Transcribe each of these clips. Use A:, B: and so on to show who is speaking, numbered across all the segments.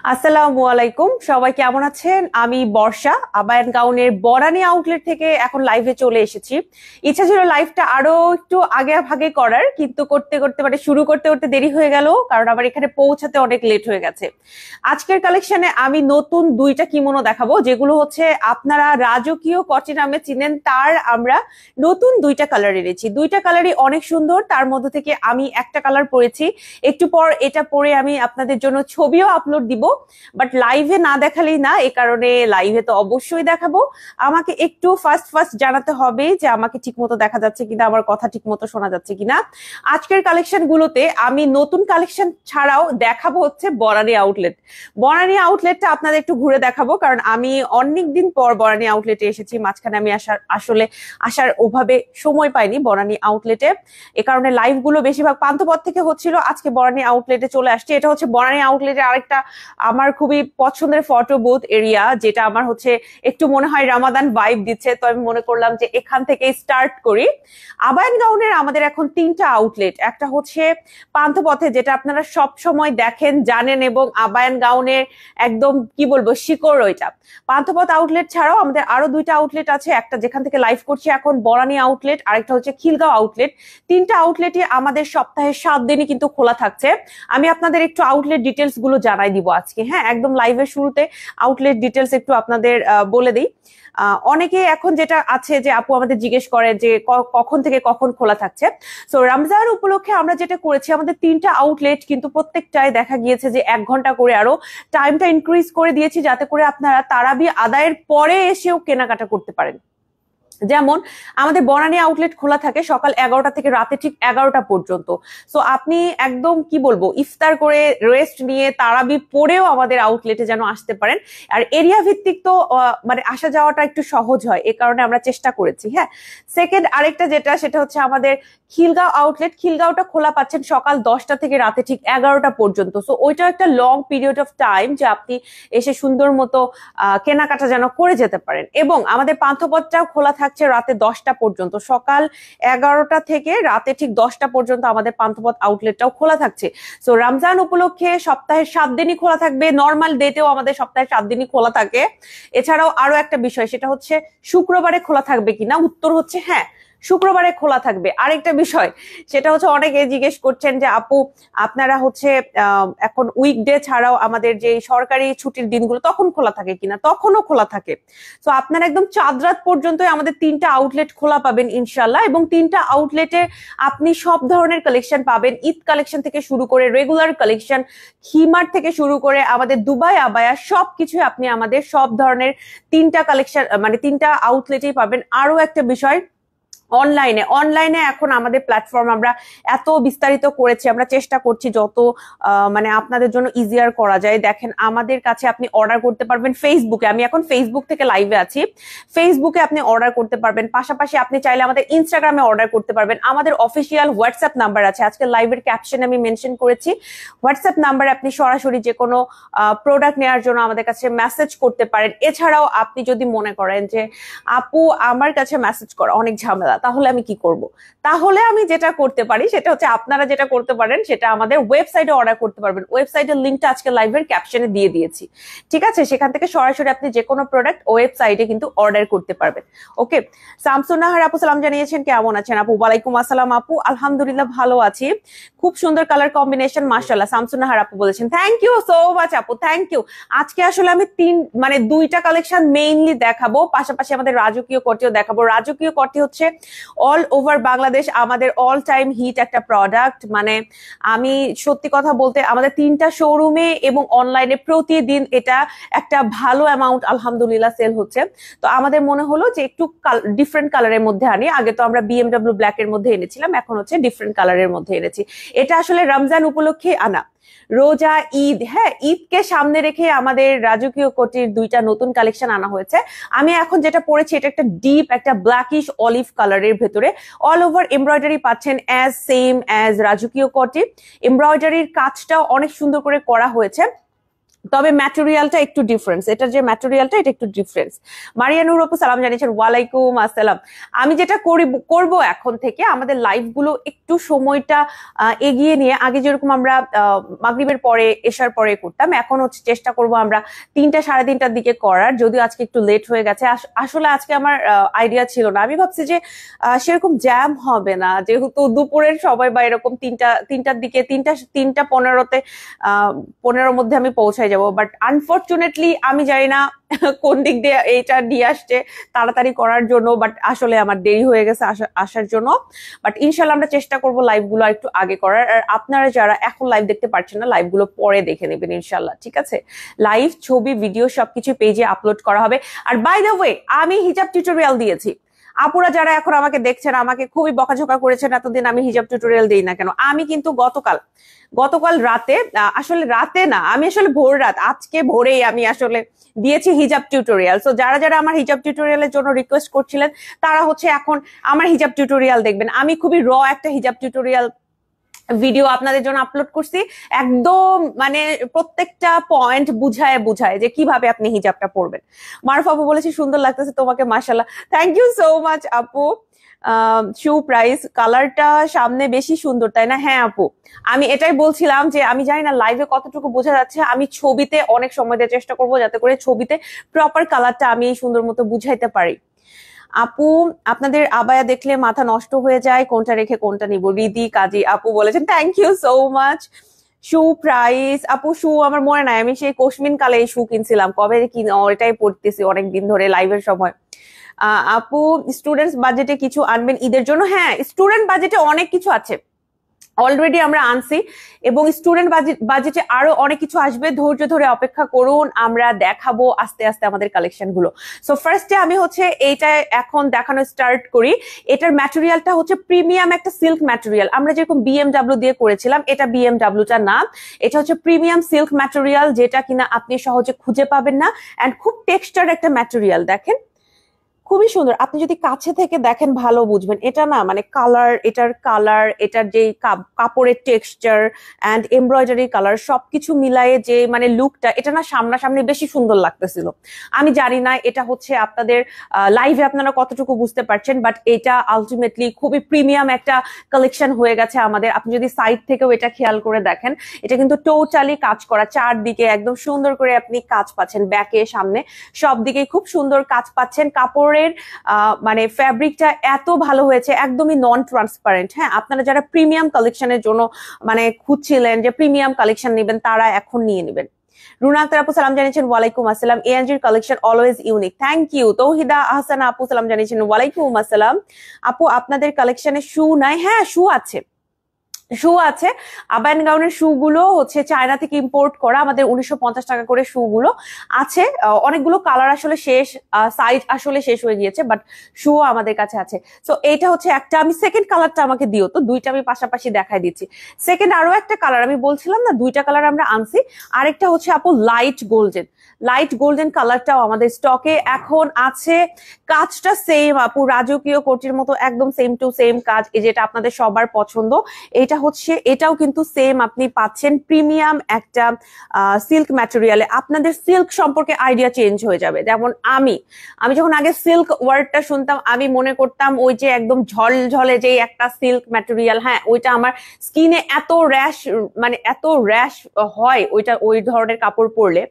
A: আসসালামু আলাইকুম, সবাই কেমন আছেন? আমি বর্ষা আবায়ান গাউনের বনানী আউটলেট থেকে এখন লাইভে চলে এসেছি। ইচ্ছা ছিল লাইভটা আরো একটু আগে ভাগে করার, কিন্তু করতে করতে শুরু করতে করতে দেরি হয়ে গেল, কারণ আমার এখানে পৌঁছাতে অনেক লেট হয়ে গেছে। আজকের কালেকশনে আমি নতুন দুইটা কিমোনো দেখাবো, যেগুলো হচ্ছে আপনারা রাজকীয় কটি নামে চিনেন। তার আমরা নতুন দুইটা কালার এনেছি। দুইটা কালারই অনেক সুন্দর। তার মধ্যে থেকে আমি একটা কালার পরেছি, একটু পর এটা পরে আমি আপনাদের জন্য ছবিও আপলোড দিব, বাট লাইভে না দেখালেই না, এই কারণে লাইভে তো অবশ্যই দেখাবো। আমাকে একটু ফার্স্ট ফার্স্ট জানাতে হবে যে আমাকে ঠিক মতো দেখা যাচ্ছে কিনা, আমার কথা ঠিক মতো শোনা যাচ্ছে কিনা। আজকের কালেকশন গুলোতে আমি নতুন কালেকশন ছাড়াও দেখাবো হচ্ছে বনানী আউটলেট। বনানী আউটলেটটা আপনাদের একটু ঘুরে দেখাবো, কারণ আমি অনেকদিন পর বনানী আউটলেটে এসেছি। মাঝখানে আমি আসার ওভাবে সময় পাইনি বনানী আউটলেটে, এ কারণে লাইভ গুলো বেশিরভাগ পান্থপথ থেকে হচ্ছিল। আজকে বনানী আউটলেটে চলে আসছে। এটা হচ্ছে বনানী আউটলেটের আরেকটা আমার খুবই পছন্দের ফটো বুথ এরিয়া, যেটা আমার হচ্ছে একটু মনে হয় রামাদান ভাইব দিচ্ছে। তো আমি মনে করলাম যে এখান থেকে স্টার্ট করি। আবায়ান গাউনের আমাদের এখন তিনটা আউটলেট। একটা হচ্ছে পান্থপথে, যেটা আপনারা সব সময় দেখেন জানেন, এবং আবায়ান গাউনের একদম কি বলবো শিকড় ওইটা। পান্থপথ আউটলেট ছাড়াও আমাদের আরো দুইটা আউটলেট আছে, একটা যেখান থেকে লাইভ করছি এখন বনানী আউটলেট, আরেকটা হচ্ছে খিলগাঁও আউটলেট। তিনটা আউটলেটই আমাদের সপ্তাহে 7 দিনই কিন্তু খোলা থাকছে। আমি আপনাদের একটু আউটলেট ডিটেলস গুলো জানাই দিব আজকে। হ্যাঁ, একদম লাইভের শুরুতে আউটলেট ডিটেলস একটু আপনাদের বলে দিই। অনেকে এখন যেটা আছে যে আপু আমাদের জিজ্ঞেস করে যে কখন থেকে কখন খোলা থাকছে। সো রমজান উপলক্ষে আমরা যেটা করেছি, আমাদের তিনটা আউটলেট কিন্তু প্রত্যেকটায় দেখা গিয়েছে যে 1 ঘন্টা করে আরো টাইমটা ইনক্রিজ করে দিয়েছি, যাতে করে আপনারা তারাবি আদায়ের পরে এসেও কেনাকাটা করতে পারেন। যেমন আমাদের বনানী আউটলেট খোলা থাকে সকাল 11টা থেকে রাতে ঠিক 11টা পর্যন্ত। সো আপনি একদম কি বলবো ইফতার করে রেস্ট নিয়ে তারাবি পরেও আমাদের আউটলেটে যেন আসতে পারেন। আর এরিয়া ভিত্তিক তো মানে আসা যাওয়াটা একটু সহজ হয়, এ কারণে আমরা চেষ্টা করেছি। হ্যাঁ, সেকেন্ড আরেকটা যেটা, সেটা হচ্ছে আমাদের খিলগাঁও আউটলেট। খিলগাঁওটা খোলা পাচ্ছেন সকাল 10টা থেকে রাতে ঠিক 11টা পর্যন্ত। সো ওইটা একটা লং পিরিয়ড অফ টাইম, যে আপনি এসে সুন্দর মতো কেনাকাটা যেন করে যেতে পারেন। এবং আমাদের পান্থপথটাও খোলা থাকছে রাতে 10টা পর্যন্ত। সকাল 11টা থেকে রাতে ঠিক 10টা পর্যন্ত আমাদের পান্থপথ আউটলেটটাও খোলা থাকছে। সো রমজান উপলক্ষে সপ্তাহে 7 দিনই খোলা থাকবে। নর্মাল ডেতেও আমাদের সপ্তাহে 7 দিনই খোলা থাকে। এছাড়াও আরো একটা বিষয়, সেটা হচ্ছে শুক্রবারে খোলা থাকবে কিনা। উত্তর হচ্ছে হ্যাঁ, শুক্রবারে খোলা থাকবে। আরেকটা বিষয়, সেটা হচ্ছে অনেকে জিজ্ঞেস করছেন যে আপু আপনারা হচ্ছে এখন উইকডে ছাড়াও আমাদের যে সরকারি ছুটির দিনগুলো তখন খোলা থাকে কিনা। তখনও খোলা থাকে। তো আপনারা একদম চাঁদ রাত পর্যন্ত আমাদের তিনটা আউটলেট খোলা পাবেন ইনশাল্লাহ, এবং তিনটা আউটলেটে আপনি সব ধরনের কালেকশন পাবেন। ঈদ কালেকশন থেকে শুরু করে রেগুলার কালেকশন, খিমার থেকে শুরু করে আমাদের দুবাই আবায়া, সবকিছুই আপনি আমাদের সব ধরনের তিনটা কালেকশন মানে তিনটা আউটলেটেই পাবেন। আরো একটা বিষয়, অনলাইনে এখন আমাদের প্ল্যাটফর্ম আমরা এত বিস্তারিত করেছি, আমরা চেষ্টা করছি যত মানে আপনাদের জন্য ইজিয়ার করা যায়। দেখেন, আমাদের কাছে আপনি অর্ডার করতে পারবেন ফেসবুকে। আমি এখন ফেসবুক থেকে লাইভে আছি, ফেসবুকে আপনি অর্ডার করতে পারবেন। পাশাপাশি আপনি চাইলে আমাদের ইনস্টাগ্রামে অর্ডার করতে পারবেন। আমাদের অফিসিয়াল হোয়াটসঅ্যাপ নাম্বার আছে, আজকে লাইভের ক্যাপশনে আমি মেনশন করেছি। হোয়াটসঅ্যাপ নাম্বারে আপনি সরাসরি যে কোনো প্রোডাক্ট নেওয়ার জন্য আমাদের কাছে মেসেজ করতে পারেন। এছাড়াও আপনি যদি মনে করেন যে আপু আমার কাছে মেসেজ করা অনেক ঝামেলা, তাহলে আমি কি করব? তাহলে আমি যেটা করতে পারি সেটা হচ্ছে, আপনারা যেটা করতে পারেন সেটা আমাদের ওয়েবসাইটে অর্ডার করতে পারবেন। ওয়েবসাইটের লিঙ্কটা আজকে লাইভের ক্যাপশনে দিয়ে দিয়েছি, ঠিক আছে? সেখান থেকে সরাসরি আপনি যে কোনো প্রোডাক্ট ওয়েবসাইটে কিন্তু অর্ডার করতে পারবেন। ওকে, শামসুন্নাহার আপু সালাম জানিয়েছেন, কেমন আছেন আপু? ওয়ালাইকুম আসসালাম আপু, আলহামদুলিল্লাহ ভালো আছি। খুব সুন্দর কালার কম্বিনেশন, মাশাআল্লাহ। শামসুন্নাহার আপু বলেছেন থ্যাংক ইউ সো মাচ আপু, থ্যাংক ইউ। আজকে আসলে আমি দুইটা কালেকশন মেইনলি দেখাবো, পাশাপাশি আমাদের রাজকীয় কটিও দেখাবো। রাজকীয় কটি হচ্ছে অল ওভার বাংলাদেশ আমাদের অল টাইম হিট একটা প্রোডাক্ট। মানে আমি সত্যি কথা বলতে, আমাদের তিনটা শোরুমে এবং অনলাইনে প্রতিদিন এটা একটা ভালো অ্যামাউন্ট আলহামদুলিল্লাহ সেল হচ্ছে। তো আমাদের মনে হলো যে একটু ডিফারেন্ট কালারের মধ্যে আনি। আগে তো আমরা বিএমডব্লিউ ব্ল্যাক এর মধ্যে এনেছিলাম, এখন হচ্ছে ডিফারেন্ট কালারের মধ্যে এনেছি। এটা আসলে রমজান উপলক্ষে আনা, রোজা ঈদ, হ্যাঁ ঈদকে সামনে রেখে আমাদের রাজকীয় কোটির দুইটা নতুন কালেকশন আনা হয়েছে। আমি এখন যেটা পরেছি এটা একটা ডিপ একটা ব্ল্যাকিশ অলিভ কালারের ভেতরে অল ওভার এমব্রয়ডারি পাচ্ছেন সেম অ্যাজ রাজকীয় কোটি। এমব্রয়ডারির কাজটাও অনেক সুন্দর করে করা হয়েছে। তবে ম্যাটেরিয়ালটা একটু ডিফারেন্স, এটার যে ম্যাটেরিয়ালটা এটা একটু ডিফারেন্স। মারিয়ানুর আপু সালাম জানিয়েছেন, ওয়ালাইকুম আসসালাম। আমি যেটা করব এখন থেকে আমাদের লাইভ গুলো একটু সময়টা এগিয়ে নিয়ে, আগে যেরকম আমরা মাগরিবের পরে এশার পরে করতাম, এখন হচ্ছে চেষ্টা করব আমরা 3টা সাড়ে 3টার দিকে করার, যদিও আজকে একটু লেট হয়ে গেছে। আসলে আজকে আমার আইডিয়া ছিল না, আমি ভাবছি যে সেরকম জ্যাম হবে না, যেহেতু দুপুরের সবাই বা এরকম 3টার দিকে 3টা 15তে 15 মধ্যে আমি পৌঁছাই যাবো। বাট আনফরচুনেটলি আমি জানি না কোন দিক দিয়ে এইটা দিয়ে আসছে তাড়াতাড়ি করার জন্য, বাট আসলে আমার দেরি হয়ে গেছে আসার জন্য। বাট ইনশাল্লাহ আমরা চেষ্টা করবো লাইভ গুলো একটু আগে করার। আর আপনারা যারা এখন লাইভ দেখতে পাচ্ছেন না, লাইভ গুলো পরে দেখে নেবেন ইনশাল্লাহ, ঠিক আছে? লাইভ, ছবি, ভিডিও সবকিছু পেজে আপলোড করা হবে। আর বাই দ্য ওয়ে, আমি হিজাব টিউটোরিয়াল দিয়েছি। আপুরা যারা এখন আমাকে দেখছেন, আমাকে খুবই বকাঝকা করেছেন এতদিন আমি হিজাব টিউটোরিয়াল দিই না কেন। আমি কিন্তু গতকাল রাতে, আসলে রাতে না, আমি আসলে ভোর রাত, আজকে ভোরেই আমি আসলে দিয়েছি হিজাব টিউটোরিয়াল। সো যারা যারা আমার হিজাব টিউটোরিয়ালের জন্য রিকোয়েস্ট করছিলেন, তারা হচ্ছে এখন আমার হিজাব টিউটোরিয়াল দেখবেন। আমি খুবই একটা হিজাব টিউটোরিয়াল ভিডিও আপনাদের জন্য আপলোড করছি, একদম মানে প্রত্যেকটা পয়েন্ট বুঝায় যে কিভাবে আপনি হিজাবটা পরবেন। মারুফ আপু বলেছি সুন্দর লাগতেছে তোমাকে, মাশাআল্লাহ, থ্যাংক ইউ সো মাচ আপু। শু প্রাইস, কালারটা সামনে বেশি সুন্দর তাই না? হ্যাঁ আপু, আমি এটাই বলছিলাম যে আমি জানি না লাইভে কতটুকু বোঝা যাচ্ছে, আমি ছবিতে অনেক সময় দেওয়ার চেষ্টা করবো যাতে করে ছবিতে প্রপার কালারটা আমি সুন্দর মতো বুঝাইতে পারি। আপু আপনাদের আবায়া দেখলে মাথা নষ্ট হয়ে যায়, কোনটা রেখে কোনটা নিব। রিদি কাজী আপু বলেছেন, থ্যাংক ইউ সো মাচ। শু প্রাইস আপু, শু আমার মনে নাই, আমি সেই কোশমিন কালে এই শু কিনছিলাম, কবে কিনে এটাই পড়তেছি অনেকদিন ধরে লাইভের সময়। আপু স্টুডেন্টস বাজেটে কিছু আনবেন ঈদের জন্য? হ্যাঁ, স্টুডেন্ট বাজেটে অনেক কিছু আছে, অলরেডি আমরা আনছি, এবং স্টুডেন্ট বাজেটে আরো অনেক কিছু আসবে। ধৈর্য ধরে অপেক্ষা করুন, আমরা দেখাবো আস্তে আস্তে আমাদের কালেকশন গুলো। সো ফার্স্টে আমি হচ্ছে এইটা এখন দেখানো স্টার্ট করি। এটার ম্যাটেরিয়ালটা হচ্ছে প্রিমিয়াম একটা সিল্ক ম্যাটেরিয়াল। আমরা যেরকম বিএমডাব্লিউ দিয়ে করেছিলাম, এটা বিএমডাব্লিউটা না, এটা হচ্ছে প্রিমিয়াম সিল্ক ম্যাটেরিয়াল, যেটা কিনা আপনি সহজে খুঁজে পাবেন না। অ্যান্ড খুব টেক্সচার একটা ম্যাটেরিয়াল, দেখেন খুবই সুন্দর। আপনি যদি কাছে থেকে দেখেন ভালো বুঝবেন। এটা না মানে এটার যে কাপড়ের টেক্সচার অ্যান্ড এমব্রয়ডারি কালার সবকিছু মিলায়ে যে মানে লুকটা, এটা না সামনাসামনি বেশি সুন্দর লাগতেছিল। আমি জানি না এটা হচ্ছে আপনাদের লাইভে আপনারা কতটুকু বুঝতে পারছেন, বাট এটা আলটিমেটলি খুবই প্রিমিয়াম একটা কালেকশন হয়ে গেছে আমাদের। আপনি যদি সাইড থেকেও এটা খেয়াল করে দেখেন, এটা কিন্তু টোটালি কাজ করা, চারদিকে একদম সুন্দর করে আপনি কাজ পাচ্ছেন, ব্যাকে সামনে সব দিকে খুব সুন্দর কাজ পাচ্ছেন। কাপড়ের মানে ফ্যাব্রিকটা এত ভালো হয়েছে, একদমই নন ট্রান্সপারেন্ট। হ্যাঁ, আপনারা যারা প্রিমিয়াম কালেকশনের জন্য মানে খুঁজছিলেন যে প্রিমিয়াম কালেকশন নেবেন, তারা এখন নিয়ে নেবেন। রুনা আক্তার আপু সালাম জানিয়েছেন, ওয়ালাইকুম আসসালাম। এএনজির collection always unique, thank you. Tauhida Ahsana আপু সালাম জানিয়েছেন, ওয়ালাইকুম আসসালাম। আপু আপনাদের কালেকশনে শু নাই? হ্যাঁ, শু আছে, শু আছে। আবায়ান গাউনের শু গুলো হচ্ছে চায়না থেকে ইম্পোর্ট করা, আমাদের 1950 টাকা করে শু গুলো আছে। অনেকগুলো কালার আসলে শেষ, সাইজ আসলে শেষ হয়ে গিয়েছে, বাট শু আমাদের কাছে আছে। সো এইটা হচ্ছে একটা, আমি সেকেন্ড কালারটা আমাকে দিও তো, দুইটা আমি পাশাপাশি দেখাই দিচ্ছি। সেকেন্ড আরো একটা কালার আমি বলছিলাম না, দুইটা কালার আমরা আনছি। আরেকটা হচ্ছে আপু লাইট গোল্ডেন কালারটাও আমাদের স্টকে এখন আছে। কাজটা সেম আপু, রাজকীয় কোটির মতো একদম সেম টু সেম কাজ, এই যেটা আপনাদের সবার পছন্দ। এটা হচ্ছে, এটাও কিন্তু সেম আপনি পাচ্ছেন প্রিমিয়াম একটা সিল্ক ম্যাটেরিয়ালে। আপনাদের সিল্ক সম্পর্কে আইডিয়া চেঞ্জ হয়ে যাবে। যেমন আমি যখন আগে সিল্ক ওয়ার্ডটা শুনতাম, আমি মনে করতাম ওই যে একদম ঝলঝলে যে একটা সিল্ক ম্যাটেরিয়াল, হ্যাঁ ওইটা আমার স্কিনে এত র্যাশ হয় ওইটা, ওই ধরনের কাপড় পরলে।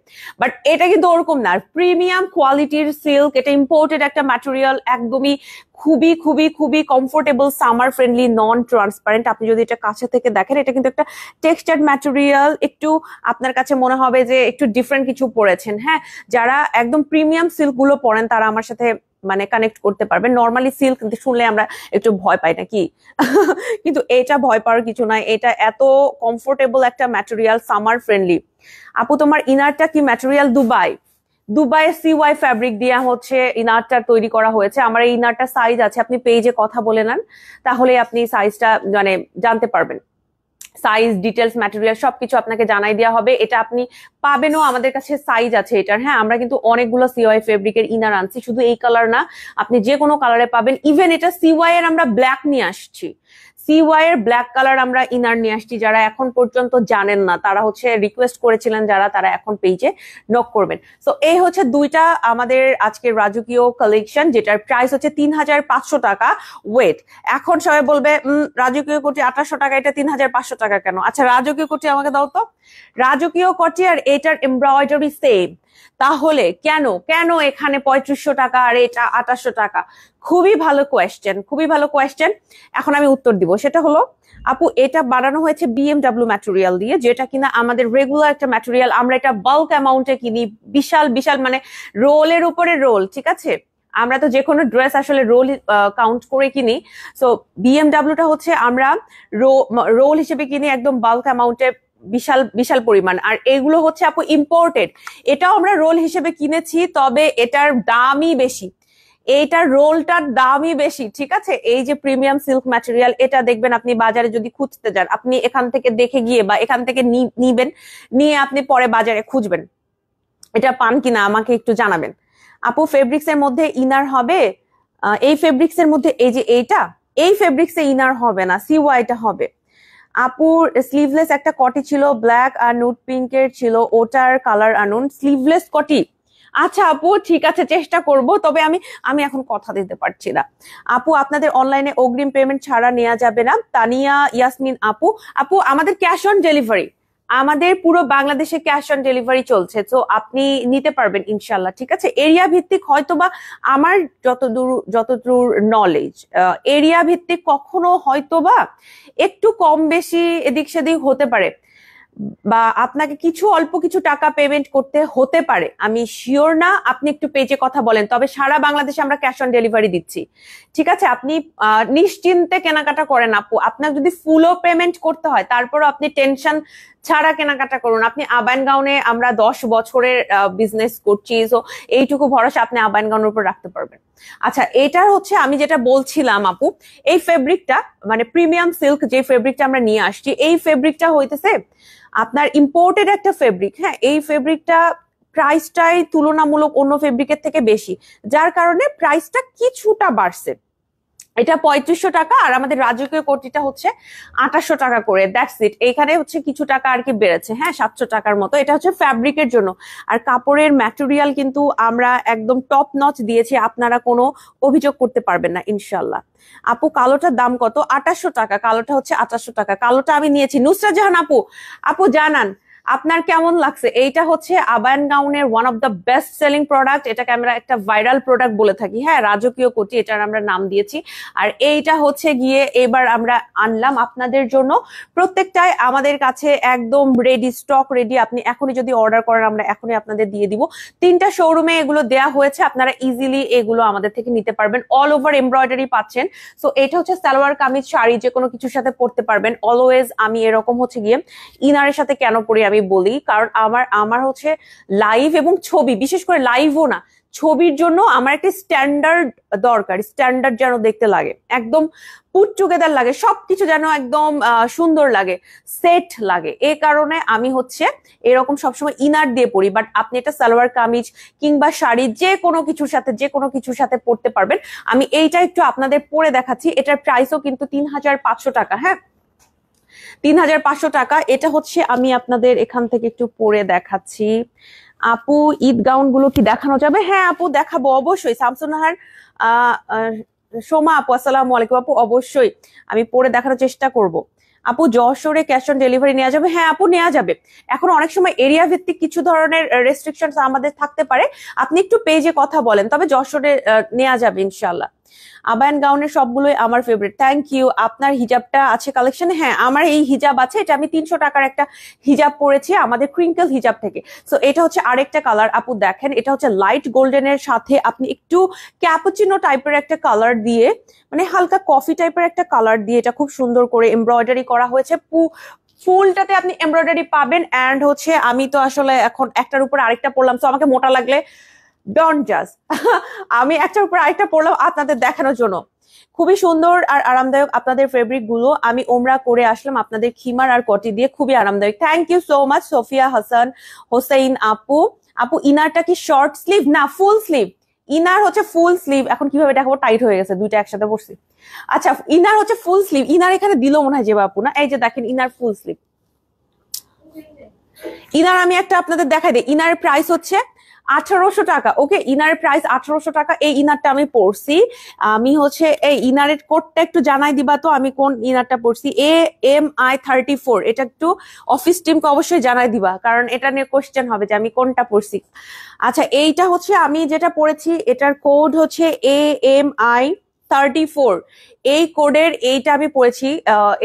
A: বাট এটা কিন্তু ওরকম না, প্রিমিয়াম কোয়ালিটির সিল্ক, এটা ইম্পোর্টেড একটা ম্যাটেরিয়াল, একদমই খুবই খুবই খুবই কমফোর্টেবল, সামার ফ্রেন্ডলি, নন ট্রান্সপারেন্ট। আপনি যদি এটা কাছে থেকে দেখেন, এটা কিন্তু একটা টেক্সচার্ড ম্যাটেরিয়াল, একটু আপনার কাছে মনে হবে যে একটু ডিফারেন্ট কিছু পরেছেন। হ্যাঁ, যারা একদম প্রিমিয়াম সিল্ক গুলো পরেন তারা আমার সাথে মানে কানেক্ট করতে পারবেন। নর্মালি সিল্ক শুনলে আমরা একটু ভয় পাই নাকি কিন্তু এটা ভয় পাওয়ার কিছু নাই, এটা এত কমফোর্টেবল একটা ম্যাটেরিয়াল, সামার ফ্রেন্ডলি। আপু তোমার ইনারটা কি ম্যাটেরিয়াল? দুবাইয়ের CY ফ্যাব্রিক দিয়ে হচ্ছে ইনারটা তৈরি করা হয়েছে। আমার এই ইনারটা সাইজ আছে, আপনি পেজে কথা বলে নেন, তাহলে আপনি সাইজটা মানে জানতে পারবেন। সাইজ ডিটেলস ম্যাটেরিয়াল সবকিছু আপনাকে জানাই দেওয়া হবে। এটা আপনি পাবেনও, আমাদের কাছে সাইজ আছে এটার। হ্যাঁ, আমরা কিন্তু অনেকগুলো CY ফেব্রিকের ইনার আনছি, শুধু এই কালার না, আপনি যে কোনো কালারে পাবেন। ইভেন এটা CY এর আমরা ব্ল্যাক নিয়ে আসছি, CY এর ব্ল্যাক কালার আমরা ইনার নিয়ে আসছি, যারা এখন পর্যন্ত জানেন না তারা হচ্ছে রিকোয়েস্ট করেছিলেন, যারা তারা এখন পেজে নক করবেন। তো এই হচ্ছে দুইটা আমাদের আজকের রাজকীয় কালেকশন, যেটার প্রাইস হচ্ছে 3500 টাকা। ওয়েট, এখন সবাই বলবে রাজকীয় কোটি 2800 টাকা, এটা 3500 টাকা কেন? আচ্ছা, রাজকীয় কোটি আমাকে দাও তো। রাজকীয় কোটি আর এটার এমব্রয়ডারি সেম, তাহলে কেন কেন এখানে 3500 টাকা আর এটা 2800 টাকা? খুবই ভালো কোয়েশ্চেন, খুবই ভালো কোয়েশ্চেন। এখন আমি উত্তর দিব। সেটা হলো, আপু এটা বানানো হয়েছে BMW ম্যাটেরিয়াল দিয়ে, যেটা কিনা আমাদের রেগুলার একটা ম্যাটেরিয়াল। আমরা এটা বাল্ক অ্যামাউন্টে কিনি, বিশাল বিশাল মানে রোলের উপরে রোল, ঠিক আছে? আমরা তো যে কোনো ড্রেস আসলে রোল কাউন্ট করে কিনি। সো BMWটা হচ্ছে আমরা রোল হিসেবে কিনি, একদম বাল্ক অ্যামাউন্টে, বিশাল বিশাল পরিমাণ। আর এগুলো হচ্ছে আপু ইম্পোর্টেড, এটাও আমরা রোল হিসেবে কিনেছি, তবে এটার দামই বেশি, এইটার রোলটার দামই বেশি, ঠিক আছে? এই যে প্রিমিয়াম সিল্ক ম্যাটেরিয়াল, এটা দেখবেন আপনি বাজারে যদি খুঁজতে যান, আপনি এখান থেকে দেখে গিয়ে বা এখান থেকে নিবেন, নিয়ে আপনি পরে বাজারে খুঁজবেন, এটা পান কিনা আমাকে একটু জানাবেন। আপু ফেব্রিক্স এর মধ্যে ইনার হবে? এই ফেব্রিক্স এর মধ্যে এই যে এই ফেব্রিক্সে ইনার হবে না, CYটা হবে। আপুর স্লিভলেস একটা কটি ছিল, ব্ল্যাক আর নুট পিঙ্কের ছিল, ওটার কালার আনুন। স্লিভলেস কটি? আচ্ছা আপু, ঠিক আছে, চেষ্টা করব, তবে আমি এখন কথা দিতে পারছি না। আপু আপনাদের অনলাইনে অগ্রিম পেমেন্ট ছাড়া নেওয়া যাবে না? তানিয়া ইয়াসমিন আপু, আমাদের ক্যাশ অন ডেলিভারি, আমাদের পুরো বাংলাদেশে ক্যাশ অন ডেলিভারি চলছে, তো আপনি নিতে পারবেন ইনশাল্লাহ, ঠিক আছে? এরিয়া ভিত্তিক হয়তোবা, আমার যতদূর নলেজ, এরিয়া ভিত্তিক কখনো হয়তোবা একটু কম বেশি এদিক সেদিক হতে পারে, বা আপনাকে কিছু অল্প কিছু টাকা পেমেন্ট করতে হতে পারে, আমি শিওর না। আপনি একটু পেজে কথা বলেন, তবে সারা বাংলাদেশে আমরা ক্যাশ অন ডেলিভারি দিচ্ছি, ঠিক আছে? আপনি নিশ্চিন্তে কেনাকাটা করেন আপু। আপনার যদি ফুলও পেমেন্ট করতে হয়, তারপরও আপনি টেনশন ছাড়া কেনাকাটা করুন। আপনি আবায়ন গাউনে আমরা 10 বছরের বিজনেস করছি, তো এইটুকু ভরসা আপনি আবায়ন গাউনের উপর রাখতে পারবেন। আচ্ছা, এটার হচ্ছে আমি যেটা বলছিলাম আপু, এই ফেব্রিকটা মানে প্রিমিয়াম সিল্ক যে ফেব্রিকটা আমরা নিয়ে আসছি, এই ফেব্রিকটা হইতেছে আপনার ইম্পোর্টেড একটা ফেব্রিক। হ্যাঁ, এই ফেব্রিকটা প্রাইসটাই তুলনামূলক অন্য ফেব্রিকের থেকে বেশি, যার কারণে প্রাইসটা কিছুটা বাড়ছে। এটা 3500 টাকা, আর আমাদের রাজকীয় কোটিটা হচ্ছে 2800 টাকা করে, দ্যাটস ইট। এখানে হচ্ছে কিছু টাকা আর কি বেড়েছে, হ্যাঁ 700 টাকার মতো। এটা হচ্ছে ফ্যাব্রিকের জন্য, আর কাপড়ের ম্যাটেরিয়াল কিন্তু আমরা একদম টপ নচ দিয়েছি, আপনারা কোনো অভিযোগ করতে পারবেন না ইনশাল্লাহ। আপু কালোটার দাম কত? 2800 টাকা, কালোটা হচ্ছে 2800 টাকা, কালোটা আমি নিয়েছি। নুসরাত জাহান আপু জানান আপনার কেমন লাগছে? এইটা হচ্ছে আবায়ন গাউনের one of the best selling product, এটাকে আমরা একটা ভাইরাল প্রোডাক্ট বলে থাকি, হ্যাঁ রাজকীয় কোটি এটার আমরা নাম দিয়েছি। আর এইটা হচ্ছে গিয়ে এবার আমরা আনলাম আপনাদের জন্য, প্রত্যেকটাই আমাদের কাছে একদম রেডি, স্টক রেডি। আপনি এখনই যদি অর্ডার করেন, আমরা এখনই আপনাদের দিয়ে দিব। 3টা শোরুমে এগুলো দেয়া হয়েছে, আপনারা ইজিলি এগুলো আমাদের থেকে নিতে পারবেন। অল ওভার এমব্রয়ডারি পাচ্ছেন। সো এটা হচ্ছে সালোয়ার কামিজ শাড়ি, যে কোনো কিছুর সাথে পরতে পারবেন। অলওয়েজ আমি এরকম হচ্ছে গিয়ে ইনারের সাথে কেন পরি আমি বলি, কারণ আমার হচ্ছে লাইভ এবং ছবি, বিশেষ করে লাইভও না, ছবির জন্য আমার একটা স্ট্যান্ডার্ড দরকার, স্ট্যান্ডার্ড যেন দেখতে লাগে, একদম পুট টুগেদার লাগে, সবকিছু যেন একদম সুন্দর লাগে, সেট লাগে। এই কারণে আমি হচ্ছে এরকম সবসময় ইনার দিয়ে পরি। বাট আপনি এটা সালোয়ার কামিজ কিংবা শাড়ি যে কোনো কিছুর সাথে পরতে পারবেন। আমি এইটা একটু আপনাদের পরে দেখাচ্ছি। এটার প্রাইসও কিন্তু 3500 টাকা, হ্যাঁ 3500 টাকা। এটা হচ্ছে আমি আপনাদের এখান থেকে একটু পরে দেখাচ্ছি। আপু ঈদ গাউন গুলো কি দেখানো যাবে? হ্যাঁ আপু দেখাবো অবশ্যই। শামসুন্নাহার সোমা আপু আসসালামু আলাইকুম আপু, অবশ্যই আমি পরে দেখানোর চেষ্টা করব। আপু যশোরে ক্যাশ অন ডেলিভারি নেওয়া যাবে? হ্যাঁ আপু নেওয়া যাবে। এখন অনেক সময় এরিয়া ভিত্তিক কিছু ধরনের রেস্ট্রিকশন আমাদের থাকতে পারে, আপনি একটু পেজে কথা বলেন, তবে যশোরে নেওয়া যাবে ইনশাল্লাহ। আবায়ন গাউনের সবগুলোই আমার ফেভারিট, থ্যাংক ইউ। আপনার হিজাবটা আছে কালেকশনে? হ্যাঁ আমার এই হিজাব আছে, এটা আমি 300 টাকার একটা হিজাব পরেছি আমাদের ক্রিঙ্কেল হিজাব থেকে। সো এটা হচ্ছে আরেকটা কালার আপু, দেখেন এটা হচ্ছে লাইট গোল্ডেনের সাথে আপনি একটু ক্যাপুচিনো টাইপের একটা কালার দিয়ে, মানে হালকা কফি টাইপের একটা কালার দিয়ে এটা খুব সুন্দর করে এমব্রয়ডারি করা হয়েছে। ফুলটাতে আপনি এমব্রয়ডারি পাবেন। অ্যান্ড হচ্ছে আমি তো আসলে এখন একটার উপর আরেকটা পরলাম, তো আমাকে মোটা লাগলে ডোন্ট জাজ, আমি একটার উপর আরেকটা পরলাম আপনাদের দেখানোর জন্য। খুবই সুন্দর আর আরামদায়ক আপনাদের ফেব্রিক গুলো। আমি ওমরা করে আসলাম আপনাদের খিমার আর কটি দিয়ে, খুবই আরামদায়ক। Thank you so much Sofia Hasan Hossain আপু। ইনারটা কি শর্ট স্লিভ? না ফুল স্লিভ, ইনার হচ্ছে ফুল স্লিভ, এখন কিভাবে দেখাবো, টাইট হয়ে গেছে, দুইটা একসাথে পড়ছি। আচ্ছা ইনার হচ্ছে ফুল স্লিভ, ইনার এখানে দিল মনে হয় যে বাপু না, এই যে দেখেন ইনার ফুল স্লিভ। ইনার আমি একটা আপনাদের দেখাই দিই, ইনার প্রাইস হচ্ছে 1800 টাকা। ওকে, ইনার প্রাইস 1800 টাকা। এই ইনারটা আমি পরছি, আমি হচ্ছে এই ইনারের কোডটা একটু জানাই দিবা তো, আমি কোন ইনারটা পরছি, AMI34। এটা একটু অফিস টিমকে অবশ্যই জানাই দিবা, কারণ এটা নিয়ে কোশ্চেন হবে যে আমি কোনটা পরছি। আচ্ছা এইটা হচ্ছে আমি যেটা পরেছি, এটার কোড হচ্ছে AMI34। এই কোডের এইটা আমি পড়েছি,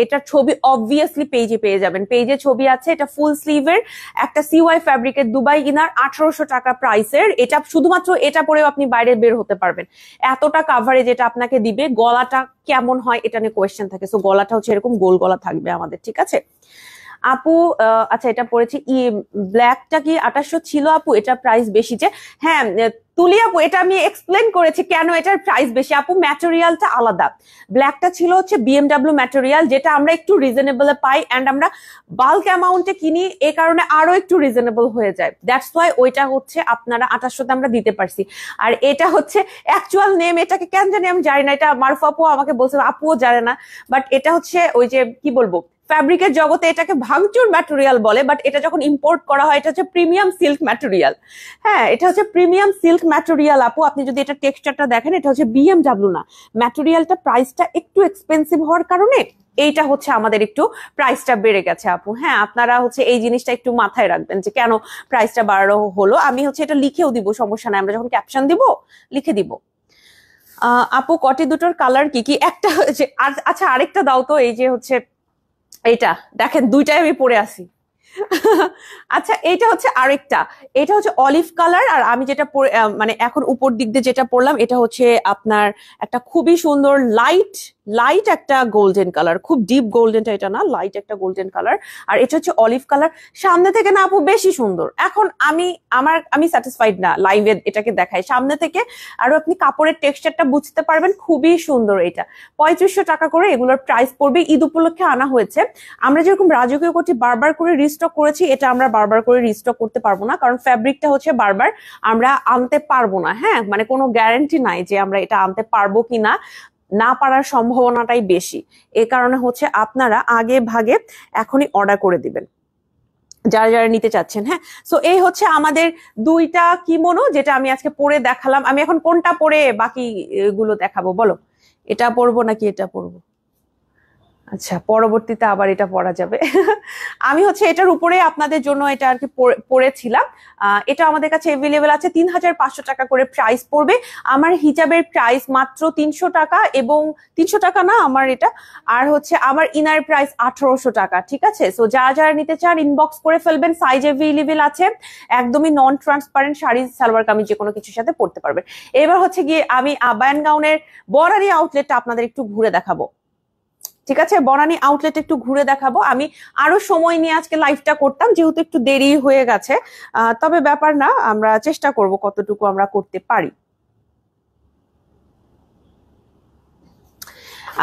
A: এটার ছবি অবভিয়াসলি পেজে পেয়ে যাবেন, পেজে ছবি আছে। এটা ফুল স্লিভের একটা CY ফ্যাব্রিকের দুবাই ইনার, 1800 টাকা প্রাইসের। এটা শুধুমাত্র এটা পরেও আপনি বাইরে বের হতে পারবেন, এতটা কাভারেজ এটা আপনাকে দিবে। গলাটা কেমন হয় এটা নিয়ে কোয়েশ্চেন থাকে, সো গলাটা হচ্ছে এরকম গোল গলা থাকবে আমাদের, ঠিক আছে আপু। আচ্ছা এটা পড়েছি, ব্ল্যাকটা কি 2800 ছিল আপু? এটা প্রাইস বেশি যে। হ্যাঁ তুলি আপু, এটা আমি এক্সপ্লেন করেছি কেন এটার প্রাইস বেশি। আপু ম্যাটেরিয়ালটা আলাদা, ব্ল্যাকটা ছিল হচ্ছে BMW ম্যাটেরিয়াল, যেটা আমরা একটু রিজনেবলে পাই, এন্ড আমরা বাল্ক অ্যামাউন্টে কিনি, এই কারণে আরো একটু রিজনেবল হয়ে যায়। দ্যাটস ওয়াই ওইটা হচ্ছে আপনারা 2800তে আমরা দিতে পারছি। আর এটা হচ্ছে অ্যাকচুয়াল নেম, এটাকে কেন জানি আমি জানি না, এটা মারুফ আপু আমাকে বলছে, আপুও জানে না, বাট এটা হচ্ছে ওই যে কি বলবো, ফ্যাব্রিকের জগতে এটাকে ভাঙচুর ম্যাটেরিয়াল বলে, বাট এটা যখন ইম্পোর্ট করা হয় এটা হচ্ছে প্রিমিয়াম সিল্ক ম্যাটেরিয়াল। হ্যাঁ এটা হচ্ছে প্রিমিয়াম সিল্ক ম্যাটেরিয়াল আপু। আপনি যদি এটা টেক্সচারটা দেখেন, এটা হচ্ছে BMW না, ম্যাটেরিয়ালটা প্রাইসটা একটু এক্সপেন্সিভ হওয়ার কারণে এইটা হচ্ছে আমাদের একটু প্রাইসটা বেড়ে গেছে আপু। হ্যাঁ আপনারা হচ্ছে এই জিনিসটা একটু মাথায় রাখবেন যে কেন প্রাইসটা বাড়ানো হলো। আমি হচ্ছে এটা লিখেও দিব, সমস্যা নাই, আমরা যখন ক্যাপশন দিব লিখে দিব। আপু কটি দুটোর কালার কি কি? একটা হচ্ছে, আচ্ছা আরেকটা দাও তো, এই যে হচ্ছে এইটা দেখেন, দুইটাই আমি পরে আছি। আচ্ছা এইটা হচ্ছে আরেকটা, এটা হচ্ছে অলিভ কালার, আর আমি যেটা মানে এখন উপর দিক দিয়ে যেটা পরলাম এটা হচ্ছে আপনার একটা খুবই সুন্দর লাইট লাইট একটা গোল্ডেন কালার, খুব ডিপ গোল্ডেনটা এটা না, লাইট একটা গোল্ডেন কালার, আর এটা হচ্ছে অলিভ কালার। সামনে থেকে না আপু বেশি সুন্দর, এখন আমি স্যাটিসফাইড না, লাইভে এটাকে দেখাই সামনে থেকে, আরো আপনি কাপড়ের টেক্সচারটা বুঝতে পারবেন, খুবই সুন্দর। এটা 3500 টাকা করে এগুলোর প্রাইস পড়বে, ঈদ উপলক্ষে আনা হয়েছে। আমরা যেরকম রাজকীয় কোটি বারবার করে রিস্টক করেছি, এটা আমরা বারবার করে রিস্টক করতে পারবো না, কারণ ফ্যাব্রিকটা হচ্ছে বারবার আমরা আনতে পারবো না। হ্যাঁ মানে কোনো গ্যারান্টি নাই যে আমরা এটা আনতে পারবো কিনা, না পারার সম্ভাবনাটাই বেশি। এ কারণে হচ্ছে আপনারা আগে ভাগে এখনই অর্ডার করে দিবেন যারা যারা নিতে চাচ্ছেন। হ্যাঁ সো এই হচ্ছে আমাদের দুইটা কিমোনো যেটা আমি আজকে পরে দেখালাম। আমি এখন কোনটা পরে বাকি গুলো দেখাবো বলো, এটা পরবো নাকি এটা পরবো? আচ্ছা পরবর্তীতে আবার এটা পরা যাবে। আমি হচ্ছে এটার উপরে আপনাদের জন্য এটা আর কি পরেছিলাম। এটা আমাদের কাছে এভেলেবেল আছে, 3500 টাকা করে প্রাইস পড়বে। আমার হিজাবের প্রাইস মাত্র 300 টাকা, এবং 300 টাকা না আমার এটা, আর হচ্ছে আমার ইনার প্রাইস 1800 টাকা। ঠিক আছে, সো যারা যারা নিতে চান ইনবক্স করে ফেলবেন, সাইজ এভেলেবেল আছে, একদমই নন ট্রান্সপারেন্ট শাড়ি সালোয়ার কামিজ যে কোনো কিছুর সাথে পরতে পারবেন। এবার হচ্ছে গিয়ে আমি আবায়ান গাউনের বরারি আউটলেটটা আপনাদের একটু ঘুরে দেখাবো। ঠিক আছে, বনানী আউটলেট একটু ঘুরে দেখাবো। আমি আরো সময় নিয়ে আজকে লাইভটা করতাম, যেহেতু একটু দেরি হয়ে গেছে, তবে ব্যাপার না, আমরা চেষ্টা করব কতটুকু আমরা করতে পারি।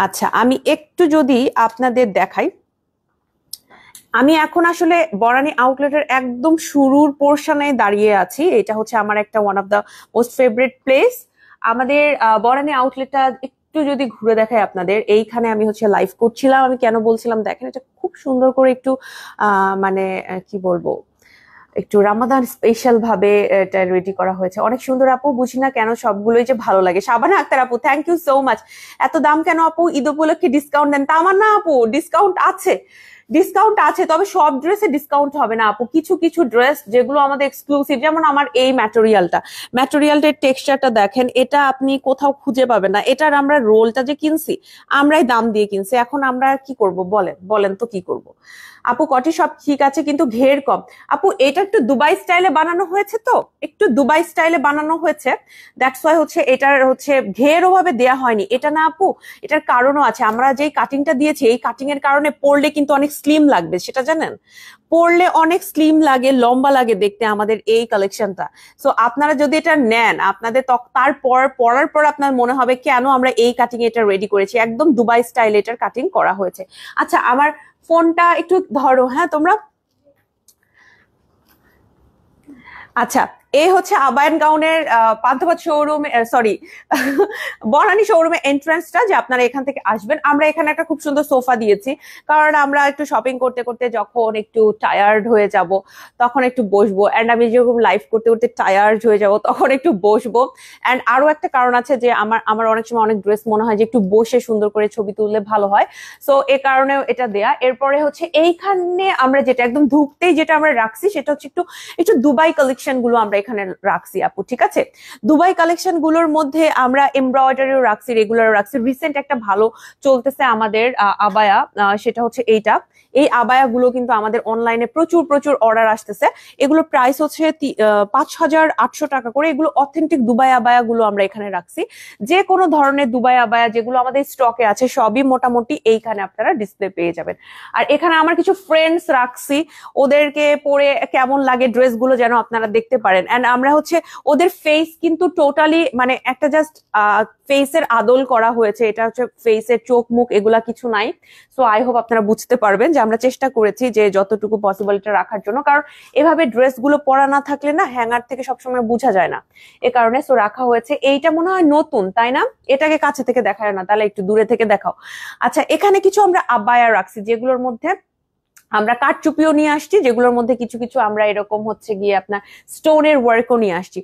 A: আচ্ছা আমি একটু যদি আপনাদের দেখাই, আমি এখন আসলে বনানী আউটলেটের একদম শুরুর পোর্শনে দাঁড়িয়ে আছি। এটা হচ্ছে আমার একটা one of the most favourite place. আমাদের বনানী আউটলেটটা একটু যদি ঘুরে দেখাই আপনাদের, এইখানে আমি হচ্ছে লাইভ করছিলাম। আমি কেন বলছিলাম দেখেন, এটা খুব সুন্দর করে একটু মানে কি বলবো, একটু রামাদান স্পেশাল ভাবে এটা রেডি করা হয়েছে, অনেক সুন্দর আপু। বুঝি না কেন সবগুলোই যে ভালো লাগে। শাবানা আক্তার আপু থ্যাংক ইউ সো মাচ। এত দাম কেন আপু, ঈদ উপলক্ষে ডিসকাউন্ট দেন? তা আমার না আপু, ডিসকাউন্ট আছে, ডিসকাউন্ট আছে, তবে সব ড্রেসে ডিসকাউন্ট হবে না আপু। কিছু কিছু ড্রেস যেগুলো আমাদের এক্সক্লুসিভ, যেমন আমার এই ম্যাটেরিয়ালটার টেক্সচারটা দেখেন, এটা আপনি কোথাও খুঁজে পাবেন না। এটার আমরা রোলটা যে কিনছি, আমরাই দাম দিয়ে কিনছি, এখন আমরা কি করব বলেন, বলেন তো কি করব। আপু কটি সব ঠিক আছে কিন্তু ঘের কম। আপু এটা একটু দুবাই স্টাইলে বানানো হয়েছে, তো একটু দুবাই স্টাইলে বানানো হয়েছে, দ্যাটস ওয়াই হচ্ছে এটার হচ্ছে ঘের ওভাবে দেয়া হয়নি। এটা না আপু, এটার কারণও আছে। আমরা যেই কাটিংটা দিয়েছি, এই কাটিং এর কারণে পরলে কিন্তু অনেক স্লিম লাগবে, সেটা জানেন? পরলে অনেক স্লিম লাগে, লম্বা লাগে দেখতে আমাদের এই কালেকশনটা। সো আপনারা যদি এটা নেন, আপনাদের তারপর পরার পর আপনার মনে হবে কেন আমরা এই কাটিং এটা রেডি করেছি, একদম দুবাই স্টাইল এটার কাটিং করা হয়েছে। আচ্ছা আমার ফোনটা একটু ধরো, হ্যাঁ তোমরা। আচ্ছা এই হচ্ছে আবায়ান গাউনের পান্থপথ শোরুম, সরি বনানী শোরুমের এন্ট্রান্সটা, যে আপনারা এখান থেকে আসবেন। আমরা এখানে একটা খুব সুন্দর সোফা দিয়েছি, কারণ আমরা একটু শপিং করতে করতে যখন একটু টায়ার্ড হয়ে যাব তখন একটু বসবো, এন্ড আমি যেরকম লাইভ করতে করতে টায়ার্ড হয়ে যাব তখন একটু বসবো। এন্ড আরো একটা কারণ আছে যে আমার আমার অনেক সময় অনেক ড্রেস মনে হয় যে একটু বসে সুন্দর করে ছবি তুললে ভালো হয়, সো এ কারণেও এটা দেয়া। এরপরে হচ্ছে এইখানে আমরা যেটা একদম ঢুকতেই যেটা আমরা রাখছি সেটা হচ্ছে একটু একটু দুবাই কালেকশন গুলো আমরা এখানে রাখছি আপু, ঠিক আছে? দুবাই কালেকশন গুলোর মধ্যে আমরা এমব্রয়ডারিও রাখছি, রেগুলার রাখছি। রিসেন্ট একটা ভালো চলতেছে আমাদের আবায়া, সেটা হচ্ছে এইটা। এই আবায়া গুলো কিন্তু আমাদের অনলাইনে প্রচুর প্রচুর অর্ডার আসতেছে। এগুলোর প্রাইস হচ্ছে 5,800 টাকা করে। এগুলো অথেন্টিক দুবাই আবায়া গুলো আমরা এখানে রাখছি। যে কোনো ধরনের দুবাই আবায়া যেগুলো আমাদের স্টকে আছে সবই মোটামুটি এইখানে আপনারা ডিসপ্লে পেয়ে যাবেন। আর এখানে আমার কিছু ফ্রেন্ডস রাখছি, ওদেরকে পরে কেমন লাগে ড্রেস গুলো যেন আপনারা দেখতে পারেন। এন্ড আমরা হচ্ছে ওদের ফেস কিন্তু টোটালি মানে একটা জাস্ট ফেসের আদল করা হয়েছে, এটা হচ্ছে ফেসের চোখ মুখ এগুলা কিছু নাই। সো আই হোপ আপনারা বুঝতে পারবেন যে আমরা চেষ্টা করেছি যে যতটুকু পসিবল এটা রাখার জন্য, কারণ এভাবে ড্রেস গুলো পরা না থাকলে না হ্যাঙ্গার থেকে সবসময় বোঝা যায় না, এ কারণে সো রাখা হয়েছে। এইটা মনে হয় নতুন, তাই না? এটাকে কাছে থেকে দেখায় না, তাহলে একটু দূরে থেকে দেখাও। আচ্ছা, এখানে কিছু আমরা আবায়া রাখছি যেগুলোর মধ্যে আমরা কাঠচুপিও নিয়ে আসছি, যেগুলোর মধ্যে কিছু কিছু আমরা এরকম হচ্ছে গিয়ে আপনার স্টোনের ওয়ার্কও নিয়ে আসছি।